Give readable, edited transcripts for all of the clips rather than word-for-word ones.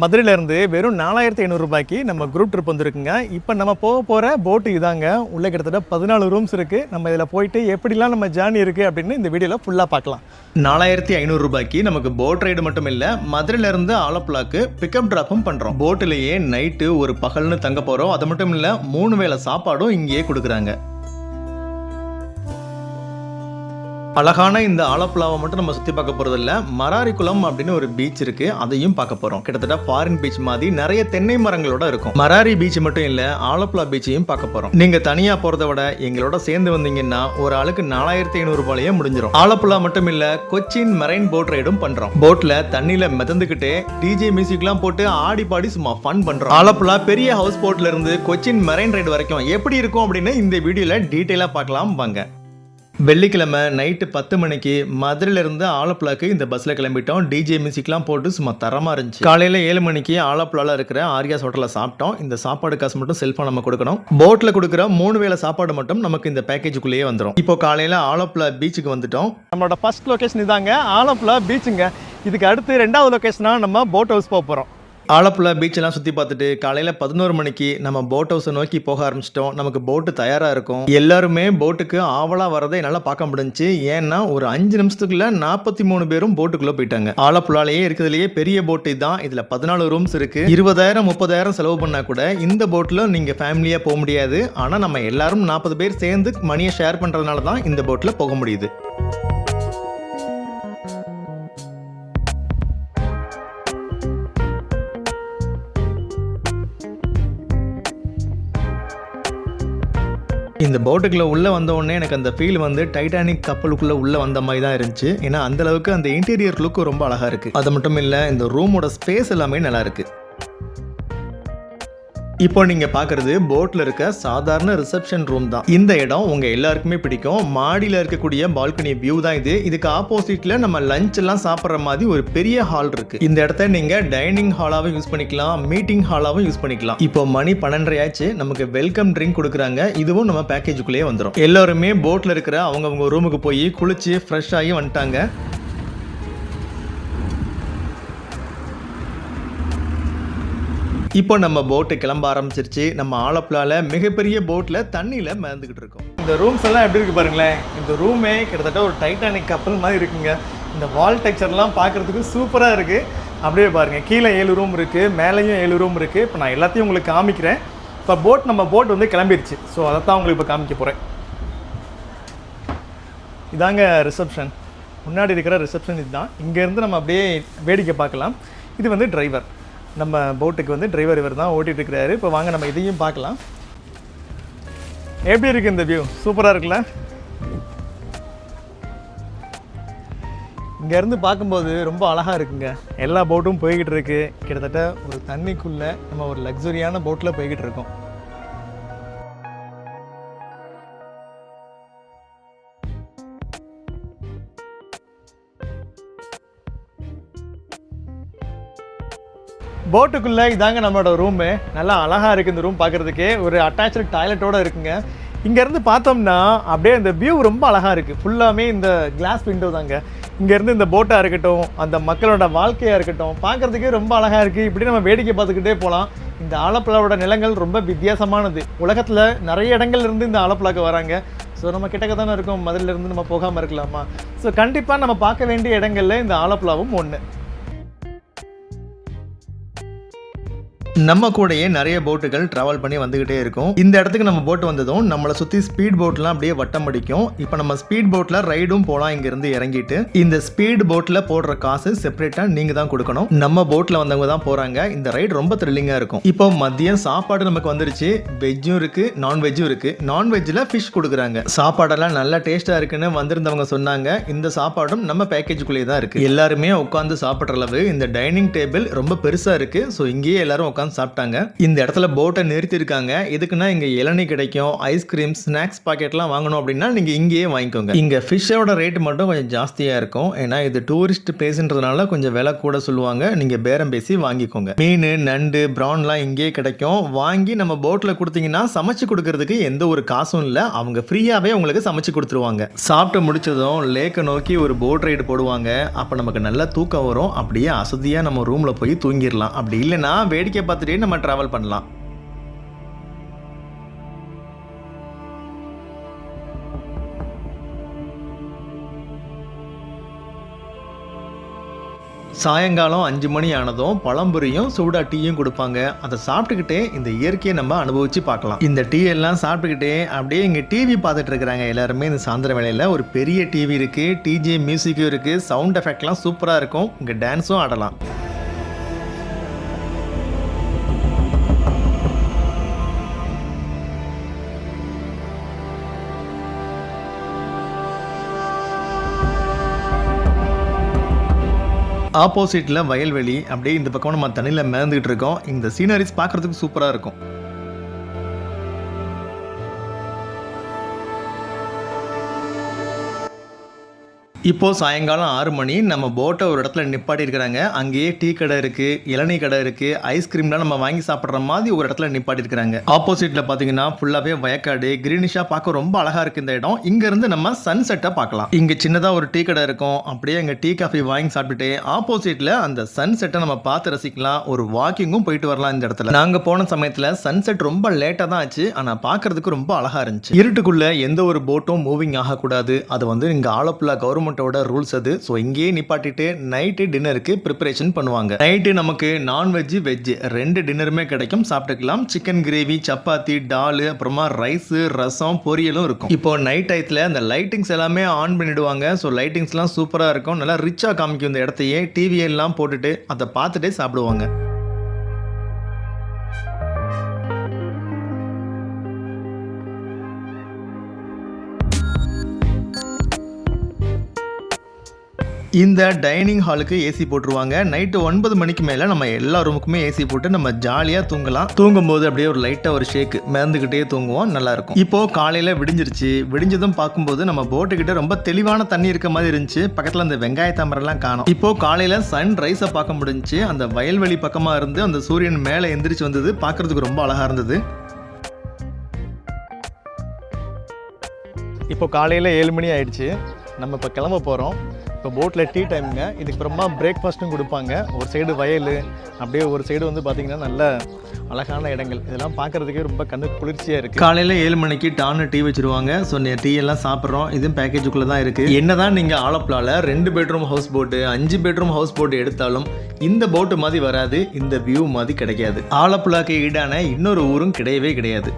மதுரையிலேருந்து வெறும் 4500 ரூபாய்க்கு நம்ம குரூப் ட்ரிப் வந்துருக்குங்க. இப்போ நம்ம போகிற போட்டு இதாங்க. உள்ளே கிட்டத்தட்ட 14 ரூம்ஸ் இருக்குது. நம்ம இதில் போயிட்டு எப்படிலாம் நம்ம ஜேர்னி இருக்குது அப்படின்னு இந்த வீடியோவில் ஃபுல்லாக பார்க்கலாம். 4500 ரூபாய்க்கு நமக்கு போட் ரைடு மட்டும் இல்லை, மதுரையிலேருந்து ஆலப்புழாக்கு பிக்கப் ட்ராப்பும் பண்ணுறோம். போட்டிலேயே நைட்டு ஒரு பகல்னு தங்க போகிறோம். அது மட்டும் இல்லை, 3 வேளை சாப்பாடும் இங்கேயே கொடுக்குறாங்க. அழகான இந்த ஆலப்புழாவை மட்டும் நம்ம சுற்றி பார்க்க போகிறது இல்லை, மராரிக்குளம் அப்படின்னு ஒரு பீச் இருக்குது, அதையும் பார்க்க போகிறோம். கிட்டத்தட்ட ஃபாரின் பீச் மாதிரி நிறைய தென்னை மரங்களோட இருக்கும். மராரி பீச் மட்டும் இல்லை, ஆலப்புழா பீச்சையும் பார்க்க போகிறோம். நீங்கள் தனியாக போகிறத விட எங்களோட சேர்ந்து வந்தீங்கன்னா ஒரு ஆளுக்கு 4500 ரூபாயே முடிஞ்சிடும். ஆலப்புழா மட்டும் இல்லை, கொச்சின் மெரைன் போட் ரைடும் பண்ணுறோம். போட்டில் தண்ணியில் மிதந்துக்கிட்டே டிஜே மியூசிக்லாம் போட்டு ஆடி பாடி சும்மா ஃபன் பண்ணுறோம். ஆலப்புழா பெரிய ஹவுஸ் போட்ல இருந்து கொச்சின் மெரைன் ரைடு வரைக்கும் எப்படி இருக்கும் அப்படின்னு இந்த வீடியோவில் டீட்டெயிலாக பார்க்கலாம் வாங்க. வெள்ளிக்கிழமை நைட்டு 10 மணிக்கு மதுரையிலேருந்து ஆலப்புழாக்கு இந்த பஸ்ஸில் கிளம்பிட்டோம். டிஜே மியூசிக்லாம் போட்டு சும்மா தரமாக இருந்துச்சு. காலையில் 7 மணிக்கு ஆலப்புழாவில் இருக்கிற ஆரியாஸ் ஹோட்டலில் சாப்பிட்டோம். இந்த சாப்பாடு காசு மட்டும் செல்ஃபாக நம்ம கொடுக்கணும். போட்டில் கொடுக்குற 3 வேளை சாப்பாடு மட்டும் நமக்கு இந்த பேக்கேஜுக்குள்ளேயே வந்துடும். இப்போ காலையில் ஆலப்புழா பீச்சுக்கு வந்துட்டோம். நம்மளோட ஃபர்ஸ்ட் லொக்கேஷன் இதாங்க, ஆலப்புழா பீச்சுங்க. இதுக்கு அடுத்து 2வது லொக்கேஷனாக நம்ம போட் ஹவுஸ் போக போகிறோம். ஆலப்புழா பீச்செல்லாம் சுற்றி பார்த்துட்டு காலையில் 11 மணிக்கு நம்ம போட் ஹவுஸை நோக்கி போக ஆரம்பிச்சிட்டோம். நமக்கு போட்டு தயாராக இருக்கும். எல்லாருமே போட்டுக்கு ஆவலாக வரதை என்னால் பார்க்க முடிஞ்சுச்சு. ஏன்னா ஒரு 5 நிமிஷத்துக்குள்ள 43 பேரும் போட்டுக்குள்ளே போயிட்டாங்க. ஆலப்புழாலேயே இருக்கிறதுலேயே பெரிய போட்டு தான். இதில் 14 ரூம்ஸ் இருக்கு. 20,000 30,000 செலவு பண்ணா கூட இந்த போட்டில் நீங்கள் ஃபேமிலியாக போக முடியாது. ஆனால் நம்ம எல்லாரும் 40 பேர் சேர்ந்து மணியை ஷேர் பண்ணுறதுனால தான் இந்த போட்டில் போக முடியுது. இந்த போட்டுக்குள்ளே உள்ளே வந்த உடனே எனக்கு அந்த ஃபீல் வந்து டைட்டானிக் கப்பலுக்குள்ளே உள்ளே வந்த மாதிரி தான் இருந்துச்சு. ஏன்னா அந்த அளவுக்கு அந்த இன்டீரியர் லுக் ரொம்ப அழகாக இருக்குது. அது மட்டும் இல்லை, இந்த ரூமோட ஸ்பேஸ் எல்லாமே நல்லா இருக்குது. இப்போ நீங்கள் பார்க்குறது போட்டில் இருக்க சாதாரண ரிசப்ஷன் ரூம் தான். இந்த இடம் உங்கள் எல்லாருக்குமே பிடிக்கும். மாடியில் இருக்கக்கூடிய பால்கனி வியூ தான் இது. இதுக்கு ஆப்போசிட்டில் நம்ம லஞ்ச் எல்லாம் சாப்பிட்ற மாதிரி ஒரு பெரிய ஹால் இருக்குது. இந்த இடத்த நீங்கள் டைனிங் ஹாலாகவும் யூஸ் பண்ணிக்கலாம், மீட்டிங் ஹாலாகவும் யூஸ் பண்ணிக்கலாம். இப்போ மணி 12:30 ஆச்சு. நமக்கு வெல்கம் ட்ரிங்க் கொடுக்குறாங்க. இதுவும் நம்ம பேக்கேஜுக்குள்ளேயே வந்துடும். எல்லாருமே போட்டில் இருக்கிற அவங்கவுங்க ரூமுக்கு போய் குளிச்சு ஃப்ரெஷ் ஆகி வந்துட்டாங்க. இப்போ நம்ம போட்டு கிளம்ப ஆரம்பிச்சிருச்சு. நம்ம ஆலப்புழாவில் மிகப்பெரிய போட்டில் தண்ணியில் மிதந்துக்கிட்டு இருக்கோம். இந்த ரூம்ஸ் எல்லாம் எப்படி இருக்குது பாருங்களேன். இந்த ரூமே கிட்டத்தட்ட ஒரு டைட்டானிக் கப்பல் மாதிரி இருக்குங்க. இந்த வால் டெக்ஸ்சர்லாம் பார்க்குறதுக்கு சூப்பராக இருக்குது. அப்படியே பாருங்கள், கீழே 7 ரூம் இருக்குது, மேலேயும் 7 ரூம் இருக்குது. இப்போ நான் எல்லாத்தையும் உங்களுக்கு காமிக்கிறேன். இப்போ நம்ம போட் வந்து கிளம்பிடுச்சு. ஸோ அதை தான் உங்களுக்கு இப்போ காமிக்க போகிறேன். இதாங்க ரிசப்ஷன். முன்னாடி இருக்கிற ரிசப்ஷன் இதுதான். இங்கேருந்து நம்ம அப்படியே வேடிக்கை பார்க்கலாம். இது வந்து டிரைவர். நம்ம போட்டுக்கு வந்து டிரைவர் இவர் தான் ஓட்டிகிட்டு இருக்கிறாரு. இப்போ வாங்க நம்ம இதையும் பார்க்கலாம். எப்படி இருக்குது இந்த வியூ? சூப்பராக இருக்குல்ல? இங்கேருந்து பார்க்கும்போது ரொம்ப அழகாக இருக்குங்க. எல்லா போட்டும் போய்கிட்டு இருக்கு. கிட்டத்தட்ட ஒரு தண்ணிக்குள்ளே நம்ம ஒரு லக்ஸரியான போட்டில் போய்கிட்டு இருக்கோம். போட்டுக்குள்ளே இதாங்க நம்மளோட ரூமு. நல்லா அழகாக இருக்குது இந்த ரூம் பார்க்குறதுக்கே. ஒரு அட்டாச்சு டாய்லெட்டோடு இருக்குங்க. இங்கேருந்து பார்த்தோம்னா அப்படியே இந்த வியூ ரொம்ப அழகாக இருக்குது. ஃபுல்லாமே இந்த கிளாஸ் விண்டோ தாங்க. இங்கேருந்து இந்த போட்டாக இருக்கட்டும், அந்த மக்களோட வாழ்க்கையாக இருக்கட்டும், பார்க்குறதுக்கே ரொம்ப அழகாக இருக்குது. இப்படி நம்ம வேடிக்கை பார்த்துக்கிட்டே போகலாம். இந்த ஆலப்புழாவோட நிலங்கள் ரொம்ப வித்தியாசமான உலகத்தில் நிறைய இடங்கள்லேருந்து இந்த ஆலப்புழாக்கு வராங்க. ஸோ நம்ம கிட்டக்க தானே இருக்கோம், மதுரையிலேருந்து நம்ம போகாமல் இருக்கலாமா? ஸோ கண்டிப்பாக நம்ம பார்க்க வேண்டிய இடங்களில் இந்த ஆலப்புழாவும் ஒன்று. நம்ம கூடயே நிறைய போட்டுகள் டிராவல் பண்ணி வந்துகிட்டே இருக்கும். இந்த இடத்துக்கு நம்ம போட்டு வந்ததும் நம்மளை சுற்றி ஸ்பீட் போட்லாம் அப்படியே வட்டம் அடிக்கும். இப்போ நம்ம ஸ்பீட் போட்டில் ரைடும் போகலாம். இங்கேருந்து இறங்கிட்டு இந்த ஸ்பீட் போட்டில் போடுற காசு செப்பரேட்டாக நீங்கள் தான் கொடுக்கணும். நம்ம போட்டில் வந்தவங்க தான் போகிறாங்க. இந்த ரைடு ரொம்ப த்ரில்லிங்காக இருக்கும். இப்போ மதியம் சாப்பாடு நமக்கு வந்துருச்சு. வெஜ்ஜும் இருக்குது, நான்வெஜ்ஜும் இருக்குது. நான்வெஜ்ஜில் ஃபிஷ் கொடுக்குறாங்க. சாப்பாடெல்லாம் நல்லா டேஸ்ட்டாக இருக்குன்னு வந்திருந்தவங்க சொன்னாங்க. இந்த சாப்பாடும் நம்ம பேக்கேஜுக்குள்ளேயே தான் இருக்குது. எல்லாருமே உட்காந்து சாப்பிட்ற அளவு இந்த டைனிங் டேபிள் ரொம்ப பெருசாக இருக்குது. ஸோ இங்கேயே எல்லாரும் உட்காந்து எல்லாம் சாப்பிட்டாங்க. இந்த இடத்துல போட்டை நிறுத்தியிருக்காங்க. எதுக்குன்னா இங்க இளநீ கிடைக்கும், ஐஸ்கிரீம், ஸ்நாக்ஸ் பாக்கெட்லாம் வாங்கணும் அப்படின்னா நீங்க இங்கேயே வாங்கிக்கோங்க. இங்க ஃபிஷ்ஷோட ரேட் மட்டும் கொஞ்சம் ஜாஸ்தியா இருக்கும். ஏன்னா இது டூரிஸ்ட் பிளேஸ்ன்றதுனால கொஞ்சம் விலை கூட சொல்லுவாங்க. நீங்க பேரம் பேசி வாங்கிக்கோங்க. மீன், நண்டு, பிரான்லாம் இங்கேயே கிடைக்கும். வாங்கி நம்ம போட்ல கொடுத்தீங்கன்னா சமைச்சு கொடுக்கறதுக்கு எந்த ஒரு காசும் இல்லை. அவங்க ஃப்ரீயாவே உங்களுக்கு சமைச்சு கொடுத்துருவாங்க. சாப்பிட்டு முடிச்சதும் லேக்கை நோக்கி ஒரு போட் ரைடு போடுவாங்க. அப்போ நமக்கு நல்லா தூக்கம் வரும். அப்படியே அசதியாக நம்ம ரூமில் போய் தூங்கிடலாம். அப்படி இல்லைன்னா வேடிக்கை பார்த்துட்டே நம்ம ட்ராவல் பண்ணலாம். சாயங்காலம் 5 மணி ஆனதும் பழம்புரியும் சூடா டீயும் கொடுப்பாங்க. அதை சாப்பிட்டுக்கிட்டே இந்த இயற்கையை நம்ம அனுபவிச்சு பார்க்கலாம். இந்த டீ எல்லாம் சாப்பிட்டுக்கிட்டே அப்படியே இங்கே டிவி பார்த்துட்டு இருக்கிறாங்க எல்லாருமே. இந்த சாயந்தர வேளையில் ஒரு பெரிய டிவி இருக்கு, டிஜே மியூசிக்கும் இருக்கு, சவுண்ட் எஃபெக்ட்லாம் சூப்பராக இருக்கும். இங்கே டான்ஸும் ஆடலாம். ஆப்போசிட்டில் வயல்வெளி, அப்படியே இந்த பக்கம் நம்ம தண்ணியில் மிதந்துகிட்டு இருக்கோம். இந்த சீனரிஸ் பார்க்குறதுக்கு சூப்பராக இருக்கும். இப்போ சாயங்காலம் 6 மணி. நம்ம போட்டை ஒரு இடத்துல நிப்பாட்டி இருக்கிறாங்க. அங்கேயே டீ கடை இருக்கு, இளநீ கடை இருக்கு, ஐஸ்கிரீம்லாம் நம்ம வாங்கி சாப்பிட்ற மாதிரி ஒரு இடத்துல நிப்பாட்டி இருக்கிறாங்க. ஆப்போசிட்ல பாத்தீங்கன்னா ஃபுல்லாவே வயக்காடு, கிரீனிஷா பார்க்க ரொம்ப அழகா இருக்கு இந்த இடம். இங்க இருந்து நம்ம சன் செட்டை பார்க்கலாம். இங்க சின்னதா ஒரு டீ கடை இருக்கும். அப்படியே அங்க டீ காஃபி வாங்கி சாப்பிட்டுட்டு ஆப்போசிட்ல அந்த சன் செட்டை நம்ம பார்த்து ரசிக்கலாம். ஒரு வாக்கிங்கும் போயிட்டு வரலாம். இந்த இடத்துல நாங்க போன சமயத்துல சன் செட் ரொம்ப லேட்டா தான் ஆச்சு. ஆனா பாக்குறதுக்கு ரொம்ப அழகா இருந்துச்சு. இருட்டுக்குள்ள எந்த ஒரு போட்டும் மூவிங் ஆகக்கூடாது. அது வந்து இங்க ஆலப்புழா கவர்மெண்ட் ரூல்ஸ் அது. சோ இங்கேயே நிப்பாட்டிட்டு நைட்டு டின்னருக்கு ப்ரிப்பரேஷன் பண்ணுவாங்க. நைட்டு நமக்கு நான்வெஜ், வெஜ் ரெண்டு டின்னருமே கிடைக்கும், சாப்பிட்டுக்கலாம். சிக்கன் கிரேவி, சப்பாத்தி, டால், அப்புறமா ரைஸ், ரசம், பொரியலும் இருக்கும். இப்போ நைட் டயத்துல அந்த லைட்டிங்ஸ் எல்லாமே ஆன் பண்ணிடுவாங்க. ஸோ லைட்டிங்ஸ்லாம் சூப்பராக இருக்கும். நல்லா ரிச்சாக காமிக்கும் இந்த இடத்தையே. டிவி எல்லாம் போட்டுட்டு அதை பார்த்துட்டே சாப்பிடுவாங்க. இந்த டைனிங் ஹாலுக்கு ஏசி போட்டுருவாங்க. நைட்டு 9 மணிக்கு மேலே நம்ம எல்லா ரூமுக்குமே ஏசி போட்டு நம்ம ஜாலியாக தூங்கலாம். தூங்கும்போது அப்படியே ஒரு லைட்டாக ஒரு ஷேக் மிதந்துக்கிட்டே தூங்குவோம், நல்லா இருக்கும். இப்போ காலையில் விடிஞ்சிருச்சு. விடிஞ்சதும் பார்க்கும்போது நம்ம போட்டுக்கிட்ட ரொம்ப தெளிவான தண்ணி இருக்க மாதிரி இருந்துச்சு. பக்கத்தில் அந்த வெங்காய தாமரெல்லாம் காணும். இப்போ காலையில் சன் ரைஸை பார்க்க முடிஞ்சுச்சு. அந்த வயல்வெளி பக்கமாக இருந்து அந்த சூரியன் மேலே எந்திரிச்சு வந்தது பார்க்கறதுக்கு ரொம்ப அழகாக இருந்தது. இப்போ காலையில் 7 மணி ஆயிடுச்சு. நம்ம இப்போ கிளம்ப போகிறோம். இப்போ போட்டில் டீ டைமுங்க. இதுக்கப்புறமா பிரேக்ஃபாஸ்ட்டும் கொடுப்பாங்க. ஒரு சைடு வயல், அப்படியே ஒரு சைடு வந்து பார்த்திங்கன்னா நல்ல அழகான இடங்கள். இதெல்லாம் பார்க்குறதுக்கே ரொம்ப கண்ணுக்கு குளிர்ச்சியாக இருக்குது. காலையில் 7 மணிக்கு டான்னு டீ வச்சுருவாங்க. ஸோ டீ எல்லாம் சாப்பிட்றோம். இதுவும் பேக்கேஜுக்குள்ளே தான் இருக்குது. என்ன தான் நீங்கள் ஆலப்புழாவில் 2 பெட்ரூம் ஹவுஸ் போட்டு, 5 பெட்ரூம் ஹவுஸ் போட்டு எடுத்தாலும் இந்த போட்டு மாதிரி வராது, இந்த வியூ மாதிரி கிடைக்காது. ஆலப்புழாக்கு ஈடான இன்னொரு ஊரும் கிடையவே கிடையாது.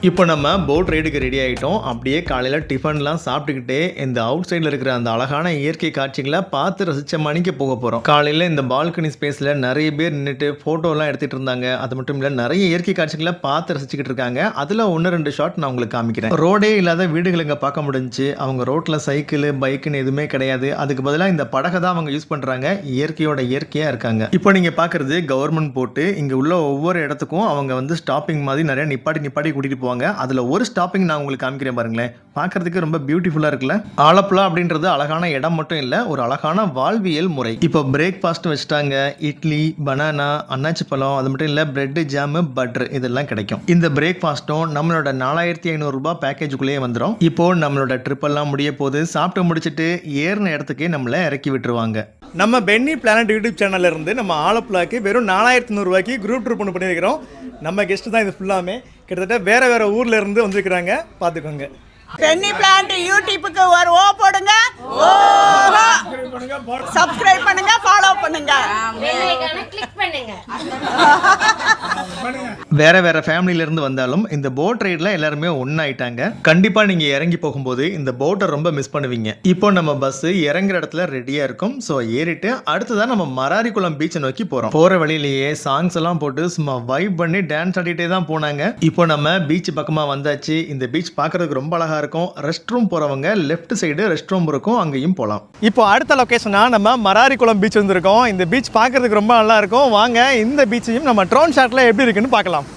இப்போ நம்ம போட் ரைடுக்கு ரெடி ஆகிட்டோம். அப்படியே காலையில் டிஃபன்லாம் சாப்பிட்டுக்கிட்டே இந்த அவுட் சைடில் இருக்கிற அந்த அழகான இயற்கை காட்சிகளை பார்த்து ரசித்த மணிக்கு போக போகிறோம். காலையில் இந்த பால்கனி ஸ்பேஸில் நிறைய பேர் நின்றுட்டு ஃபோட்டோலாம் எடுத்துகிட்டு இருந்தாங்க. அது மட்டும் இல்லை, நிறைய இயற்கை காட்சிகளை பார்த்து ரசிச்சுக்கிட்டு இருக்காங்க. அதில் 1-2 ஷாட் நான் உங்களுக்கு காமிக்கிறேன். ரோடே இல்லாத வீடுகள் இங்கே பார்க்க முடிஞ்சு. அவங்க ரோட்டில் சைக்கிள், பைக்குன்னு எதுவுமே கிடையாது. அதுக்கு பதிலாக இந்த படகை தான் அவங்க யூஸ் பண்ணுறாங்க. இயற்கையோட இயற்கையாக இருக்காங்க. இப்போ நீங்கள் பார்க்குறது கவர்மெண்ட் போட்டு. இங்கே உள்ள ஒவ்வொரு இடத்துக்கும் அவங்க வந்து ஸ்டாப்பிங் மாதிரி நிறைய நிப்பாட்டி கூட்டிகிட்டு போவாங்க. அதுல ஒரு ஸ்டாப்பிங் நான் உங்களுக்கு காமிக்கிறேன் பாருங்களேன். பார்க்கறதுக்கு ரொம்ப பியூட்டிஃபுல்லா இருக்குல்ல. ஆலப்புழா அப்படின்றது அழகான இடம் மட்டும் இல்ல, ஒரு அழகான வாழ்வியல் முறை. இப்போ பிரேக்ஃபாஸ்ட் வச்சுட்டாங்க. இட்லி, பனானா, அன்னாச்சி பழம், அது மட்டும் இல்ல பிரெட், ஜாம், பட்டர் இதெல்லாம் கிடைக்கும். இந்த பிரேக்ஃபாஸ்ட்டும் நம்மளோட 4500 ரூபாய் பேக்கேஜுக்குள்ளேயே வந்துடும். இப்போ நம்மளோட ட்ரிப் எல்லாம் முடிய போது சாப்பிட்டு முடிச்சுட்டு ஏறின இடத்துக்கே நம்மள இறக்கி விட்டுருவாங்க. நம்ம பென்னி பிளானட் யூடியூப் சேனல்ல இருந்து நம்ம ஆலப்புழாக்கு வெறும் 4500 ரூபாய்க்கு குரூப் ட்ரிப் ஒன்று பண்ணியிருக்கிறோம். நம்ம கெஸ்ட் தான் இது ஃபுல்லாமே. கிட்டத்தட்ட வேற ஊர்ல இருந்து வந்திருக்கிறாங்க. பார்த்துக்கோங்க. பென்னி பிளான்ட் யூடியூப்க்கு ஒரு ஓ போடுங்க, சப்ஸ்கிரைப் பண்ணுங்க, ஃபாலோ பண்ணுங்க, கிளிக் பண்ணுங்க. வேற ஃபேமிலில இருந்து வந்தாலும் இந்த போட் ரைட்ல எல்லாருமே ஒண்ணாயிட்டாங்க. கண்டிப்பா நீங்க இறங்கி போகும்போது இந்த போட்டை ரொம்ப மிஸ் பண்ணுவீங்க. இப்போ நம்ம பஸ் இறங்குற இடத்துல ரெடியா இருக்கும். ஸோ ஏறிட்டு அடுத்ததான் நம்ம மராரிக்குளம் பீச்சை நோக்கி போறோம். போற வழியிலேயே சாங்ஸ் எல்லாம் போட்டு சும்மா வைப் பண்ணி டான்ஸ் ஆடிட்டே தான் போனாங்க. இப்போ நம்ம பீச் பக்கமா வந்தாச்சு. இந்த பீச் பார்க்கறதுக்கு ரொம்ப அழகா இருக்கும். ரெஸ்ட் ரூம் போகிறவங்க லெஃப்ட் சைடு ரெஸ்ட் ரூம் இருக்கும், அங்கேயும் போகலாம். இப்போ அடுத்த லொக்கேஷனாக நம்ம மராரிக்குளம் பீச் வந்திருக்கோம். இந்த பீச் பார்க்கறதுக்கு ரொம்ப நல்லா இருக்கும். வாங்க இந்த பீச்சையும் நம்ம ட்ரோன் ஷாட்டில் எப்படி இருக்குன்னு பார்க்கலாம்.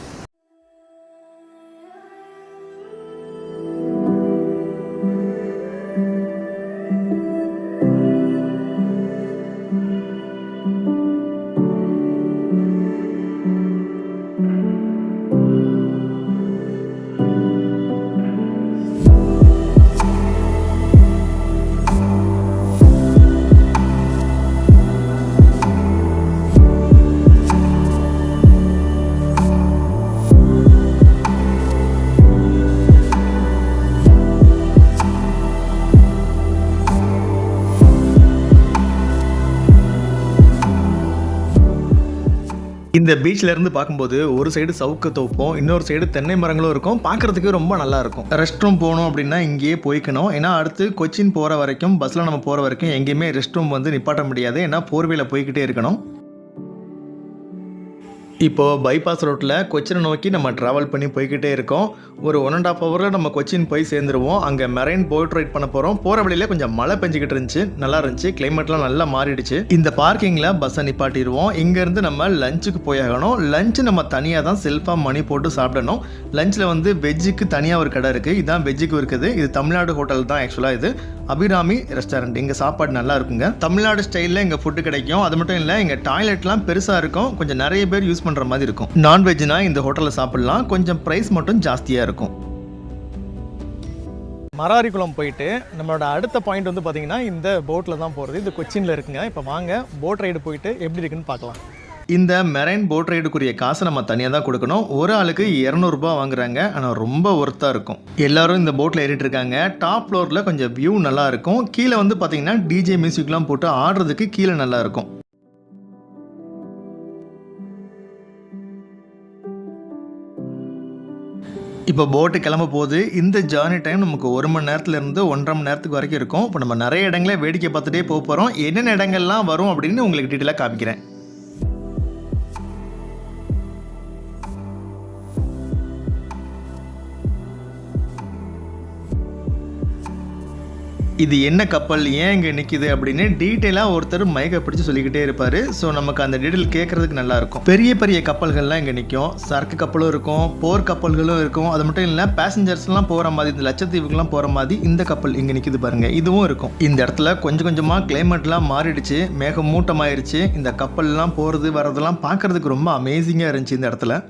இந்த பீச்ல இருந்து பார்க்கும்போது ஒரு சைடு சவுக்கு தோப்பும், இன்னொரு சைடு தென்னை மரங்களும் இருக்கும். பார்க்கறதுக்கு ரொம்ப நல்லா இருக்கும். ரெஸ்ட் ரூம் போகணும் அப்படின்னா இங்கேயே போய்க்கணும். ஏன்னா அடுத்து கொச்சின் போகிற வரைக்கும் பஸ்ஸில் நம்ம போகிற வரைக்கும் எங்கேயுமே ரெஸ்ட் ரூம் வந்து நிப்பாட்ட முடியாது. ஏன்னா போர்வேல போய்கிட்டே இருக்கணும். இப்போது பைபாஸ் ரோட்டில் கொச்சினை நோக்கி நம்ம ட்ராவல் பண்ணி போய்கிட்டே இருக்கோம். ஒரு 1.5 ஹவரில் நம்ம கொச்சின் போய் சேர்ந்துருவோம். அங்கே மெரைன் போட் ரைட் பண்ண போகிறோம். போகிற வழியில் கொஞ்சம் மழை பெஞ்சிக்கிட்டு இருந்துச்சு, நல்லா இருந்துச்சு. கிளைமேட்லாம் நல்லா மாறிடுச்சு. இந்த பார்க்கிங்கில் பஸ்ஸை நிப்பாட்டிடுவோம். இங்கேருந்து நம்ம லஞ்சுக்கு போயாகணும். லஞ்சு நம்ம தனியாக தான் செல்ஃபாக மணி போட்டு சாப்பிடணும். லஞ்சில் வந்து வெஜ்ஜுக்கு தனியாக ஒரு கடை இருக்குது. இதுதான் வெஜ்ஜுக்கு இருக்குது. இது தமிழ்நாடு ஹோட்டல் தான் ஆக்சுவலாக. இது அபிராமி ரெஸ்டாரண்ட். இங்கே சாப்பாடு நல்லா இருக்குங்க. தமிழ்நாடு ஸ்டைலில் இங்கே ஃபுட்டு கிடைக்கும். அது மட்டும் இல்லை, இங்கே டாய்லெட்லாம் பெருசாக இருக்கும். கொஞ்சம் நிறைய பேர் யூஸ் பண்ணுற மாதிரி இருக்கும். நான்வெஜ்னா இந்த ஹோட்டலில் சாப்பிடலாம். கொஞ்சம் ப்ரைஸ் மட்டும் ஜாஸ்தியாக இருக்கும். மராரிக்குளம் போயிட்டு நம்மளோட அடுத்த பாயிண்ட் வந்து பார்த்தீங்கன்னா இந்த போட்டில் தான் போகிறது. இது கொச்சினில் இருக்குங்க. இப்போ வாங்க போட் ரைடு போயிட்டு எப்படி இருக்குன்னு பார்க்கலாம். இந்த மெரைன் போட் ரைடுக்குரிய காசை நம்ம தனியாக தான் கொடுக்கணும். ஒரு ஆளுக்கு 200 ரூபாய் வாங்குறாங்க. ஆனால் ரொம்ப ஒர்த்தாக இருக்கும். எல்லாரும் இந்த போட்டில் ஏறிட்டு இருக்காங்க. டாப் ஃப்ளோரில் கொஞ்சம் வியூ நல்லா இருக்கும். கீழே வந்து பார்த்தீங்கன்னா டிஜே மியூசிக்லாம் போட்டு ஆடுறதுக்கு கீழே நல்லா இருக்கும். இப்போ போட்டு கிளம்ப போகுது. இந்த ஜேர்னி டைம் நமக்கு 1 மணி நேரத்துலேருந்து 1.5 மணி நேரத்துக்கு வரைக்கும் இருக்கும். இப்போ நம்ம நிறைய இடங்களே வேடிக்கை பார்த்துட்டே போக போகிறோம். என்னென்ன இடங்கள்லாம் வரும் அப்படின்னு உங்களுக்கு டீட்டெயிலாக காமிக்கிறேன். இது என்ன கப்பல், ஏன் இங்கே நிற்கிது அப்படின்னு டீட்டெயிலாக ஒருத்தர் மைக்கை பிடிச்சி சொல்லிக்கிட்டே இருப்பார். ஸோ நமக்கு அந்த டீட்டெயில் கேட்குறதுக்கு நல்லாயிருக்கும். பெரிய பெரிய கப்பல்கள்லாம் இங்கே நிற்கும். சரக்கு கப்பலும் இருக்கும், போர் கப்பல்களும் இருக்கும். அது மட்டும் இல்லை, பேசஞ்சர்ஸ்லாம் போகிற மாதிரி, இந்த லட்சத்தீவுக்குலாம் போகிற மாதிரி இந்த கப்பல் இங்கே நிற்கிது பாருங்கள், இதுவும் இருக்கும். இந்த இடத்துல கொஞ்சம் கொஞ்சமாக கிளைமேட்லாம் மாறிடுச்சு, மேகம் மூட்டமாயிருச்சு. இந்த கப்பல்லாம் போகிறது வர்றதெல்லாம் பார்க்குறதுக்கு ரொம்ப அமேசிங்காக இருந்துச்சு இந்த இடத்துல.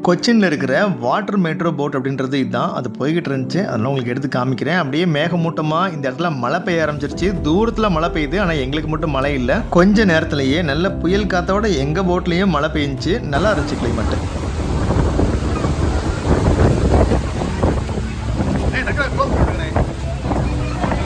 கொச்சினில் இருக்கிற வாட்டர் மெட்ரோ போட் அப்படின்றது இதுதான். அது போய்கிட்டு இருந்துச்சு. அதெல்லாம் உங்களுக்கு எடுத்து காமிக்கிறேன். அப்படியே மேகமூட்டமாக இந்த இடத்துல மழை பெய்ய ஆரம்பிச்சிருச்சு. தூரத்தில் மழை பெய்யுது, ஆனால் எங்களுக்கு மட்டும் மழை இல்லை. கொஞ்ச நேரத்திலேயே நல்ல புயல் காற்றோட எங்கள் போட்லேயும் மழை பெய்ஞ்சிச்சு. நல்லா இருந்துச்சு கிளைமேட்டு.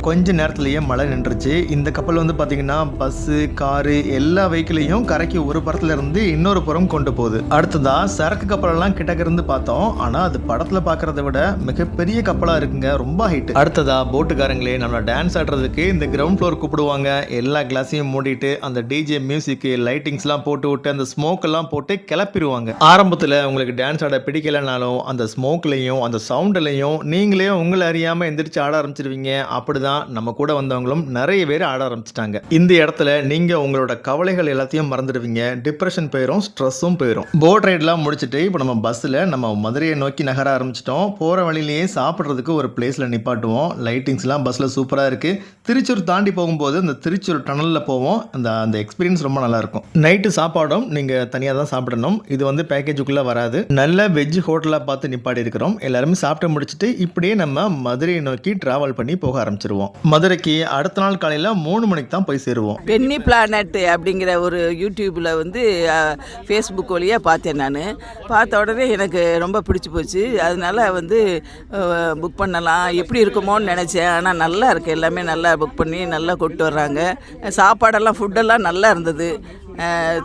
கொஞ்ச நேரத்திலேயே மழை நின்றுச்சு. இந்த கப்பல் வந்து பார்த்தீங்கன்னா பஸ்ஸு, காரு எல்லா வெஹிக்கிளையும் கரைக்கு ஒரு புறத்துல இருந்து இன்னொரு புறம் கொண்டு போகுது. அடுத்ததா சரக்கு கப்பலெல்லாம் கிட்டக்க இருந்து பார்த்தோம். ஆனால் அது படத்தில் பார்க்குறத விட மிகப்பெரிய கப்பலாக இருக்குங்க, ரொம்ப ஹைட்டு. அடுத்ததா போட்டுக்காரங்களே நம்ம டான்ஸ் ஆடுறதுக்கு இந்த கிரவுண்ட் ஃப்ளோர் கூப்பிடுவாங்க. எல்லா கிளாஸையும் மூடிட்டு அந்த டிஜே மியூசிக்கு லைட்டிங்ஸ்லாம் போட்டு விட்டு அந்த ஸ்மோக் எல்லாம் போட்டு கிளப்பிடுவாங்க. ஆரம்பத்தில் உங்களுக்கு டான்ஸ் ஆட பிடிக்கலனாலும் அந்த ஸ்மோக்லையும் அந்த சவுண்ட்லையும் நீங்களே உங்களை அறியாமல் எந்திரிச்சு ஆட ஆரம்பிச்சிருவீங்க. அப்படிதான் நம்ம கூட வந்தவங்களும் நிறைய பேர் ஆட ஆரம்பிச்சிட்டாங்க. இந்த இடத்துல நீங்க உங்களோட கவலைகள் எல்லாத்தையும் மறந்துடுவீங்க. டிப்ரெஷன் போயிடும், ஸ்ட்ரெஸ்ஸும் போயிடும். போட் ரைட்லாம் முடிச்சுட்டு இப்போ நம்ம பஸ்ஸில் நம்ம மதுரையை நோக்கி நகர ஆரம்பிச்சிட்டோம். போகிற வழியிலேயே சாப்பிட்றதுக்கு ஒரு பிளேஸில் நிப்பாட்டுவோம். லைட்டிங்ஸ்லாம் பஸ்ஸில் சூப்பராக இருக்குது. திருச்சூர் தாண்டி போகும்போது அந்த திருச்சூர் டனலில் போவோம். அந்த எக்ஸ்பீரியன்ஸ் ரொம்ப நல்லாயிருக்கும். நைட்டு சாப்பாடும் நீங்கள் தனியாக தான் சாப்பிடணும். இது வந்து பேக்கேஜுக்குள்ளே வராது. நல்ல வெஜ் ஹோட்டலாக பார்த்து நிப்பாட்டி இருக்கிறோம். எல்லாருமே சாப்பிட்டு முடிச்சுட்டு இப்படியே நம்ம மதுரையை நோக்கி ட்ராவல் பண்ணி போக ஆரம்பிச்சிருவோம். மதுரைக்கு அடுத்த நாள் காலையில் 3 மணிக்கு தான் போய் சேருவோம். பென்னி பிளானட் அப்படிங்கிற ஒரு யூடியூப்பில் வந்து ஃபேஸ்புக் வழியாக பார்த்தேன். நான் பார்த்த உடனே எனக்கு ரொம்ப பிடிச்சி போச்சு. அதனால வந்து புக் பண்ணலாம் எப்படி இருக்குமோன்னு நினச்சேன். ஆனால் நல்லா இருக்குது, எல்லாமே நல்லா புக் பண்ணி நல்லா கொண்டு வர்றாங்க. சாப்பாடெல்லாம் ஃபுட்டெல்லாம் நல்லா இருந்தது.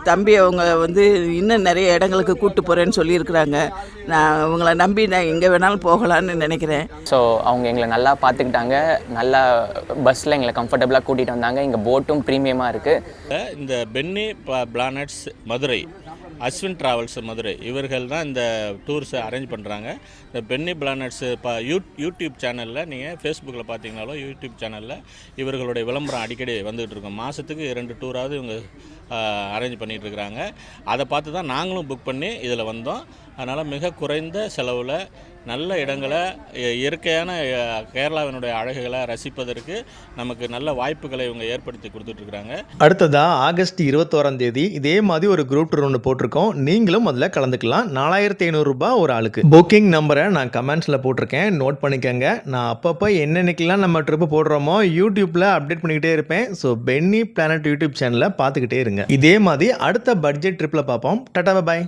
தம்பி அவங்க வந்து இன்னும் நிறைய இடங்களுக்கு கூப்பிட்டு போகிறேன்னு சொல்லியிருக்கிறாங்க. நான் அவங்கள நம்பி நான் எங்கே வேணாலும் போகலான்னு நினைக்கிறேன். ஸோ அவங்க எங்களை நல்லா பார்த்துக்கிட்டாங்க. நல்லா பஸ்ஸில் எங்களை கம்ஃபர்டபுளாக கூட்டிகிட்டு வந்தாங்க. இங்கே போட்டும் ப்ரீமியமாக இருக்குது. இந்த Penny Planets Madurai Ashwin travels Madurai இவர்கள் தான் இந்த டூர்ஸை அரேஞ்ச் பண்ணுறாங்க. இந்த பென்னி பிளானட்ஸு யூடியூப் சேனலில் நீங்கள் ஃபேஸ்புக்கில் பார்த்தீங்கனாலும் யூடியூப் சேனலில் இவர்களுடைய விளம்பரம் அடிக்கடி வந்துகிட்டு இருக்கோம். மாதத்துக்கு 2 டூராவது இவங்க அரேஞ்ச் பண்ணிகிட்ருக்குறாங்க. அதை பார்த்து தான் நாங்களும் புக் பண்ணி இதில் வந்தோம். அதனால் மிக குறைந்த செலவில் நல்ல இடங்களை இயற்கையான கேரளாவினுடைய அழகுகளை ரசிப்பதற்கு நமக்கு நல்ல வாய்ப்புகளை இவங்க ஏற்படுத்தி கொடுத்துட்ருக்குறாங்க. அடுத்ததாக ஆகஸ்ட் 21ஆம் தேதி இதே மாதிரி ஒரு குரூப் டூர் ஒன்று போட்டிருக்கோம். நீங்களும் அதில் கலந்துக்கலாம். 4500 ரூபாய் ஒரு ஆளுக்கு. புக்கிங் நம்பரை நான் கமெண்ட்ஸில் போட்டிருக்கேன், நோட் பண்ணிக்கோங்க. நான் அப்பப்போ என்னென்னைக்கெல்லாம் நம்ம ட்ரிப்பு போடுறோமோ யூடியூப்பில் அப்டேட் பண்ணிக்கிட்டே இருப்பேன். ஸோ பென்னி பிளானட் யூடியூப் சேனலை பார்த்துக்கிட்டே இருங்க. இதே மாதிரி அடுத்த பட்ஜெட் ட்ரிப்பில் பார்ப்போம். டாடா பாய்.